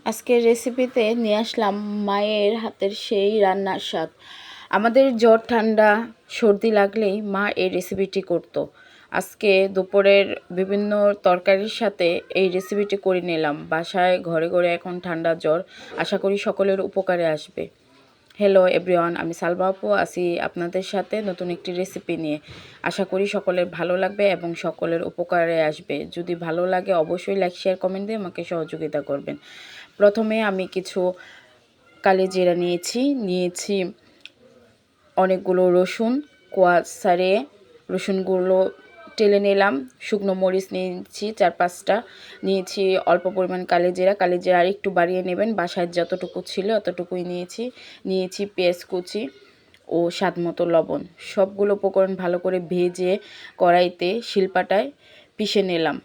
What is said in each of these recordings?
আজকের রেসিপিতে নিয়ে আসলাম মায়ের হাতের সেই রান্নার স্বাদ। আমাদের জ্বর ঠান্ডা সর্দি লাগলেই মা এই রেসিপিটি করতো। আজকে দুপুরের বিভিন্ন তরকারির সাথে এই রেসিপিটি করে নিলাম। বাসায় ঘরে ঘরে এখন ঠান্ডা জ্বর, আশা করি সকলের উপকারে আসবে। হ্যালো এভরিওয়ান, আমি সালমা আপু আছি আপনাদের সাথে নতুন একটি রেসিপি নিয়ে। আশা করি সকলের ভালো লাগবে এবং সকলের উপকারে আসবে। যদি ভালো লাগে অবশ্যই লাইক শেয়ার কমেন্ট দিয়ে আমাকে সহযোগিতা করবেন। প্রথমে আমি কিছু কালিজিরা নিয়েছি অনেকগুলো রসুন, কোয়া ছাড়িয়ে রসুনগুলো টেলে নিলাম। শুকনো মরিচ নিয়েছি 4-5টা, নিয়েছি অল্প পরিমাণ কালিজিরা আর একটু বাড়িয়ে নেবেন, বাসায় যতটুকু ছিল অতটুকুই নিয়েছি পেঁয়াজ কুচি ও স্বাদ মতো লবণ। সবগুলো উপকরণ ভালো করে ভেজে কড়াইতে শিলপাটায় পিষে নিলাম।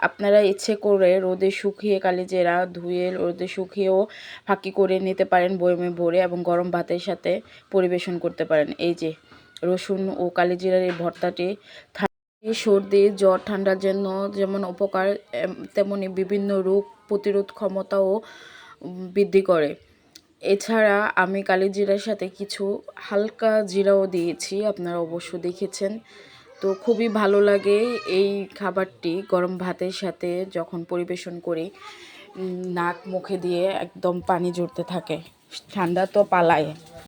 আপনারা ইচ্ছে করে রোদে শুকিয়ে কালিজিরা ধুয়ে রোদে শুকিয়েও ফাঁকি করে নিতে পারেন বয়মে ভরে, এবং গরম ভাতের সাথে পরিবেশন করতে পারেন। এই যে রসুন ও কালিজিরার এই ভর্তাটি সর্দি জ্বর ঠান্ডার জন্য যেমন উপকার, তেমনি বিভিন্ন রোগ প্রতিরোধ ক্ষমতাও বৃদ্ধি করে। এছাড়া আমি কালিজিরার সাথে কিছু হালকা জিরাও দিয়েছি, আপনারা অবশ্য দেখেছেন। তো খুবই ভালো লাগে এই খাবারটি গরম ভাতের সাথে যখন পরিবেশন করি, নাক মুখে দিয়ে একদম পানি ঝরতে থাকে, ঠান্ডা তো পালায়।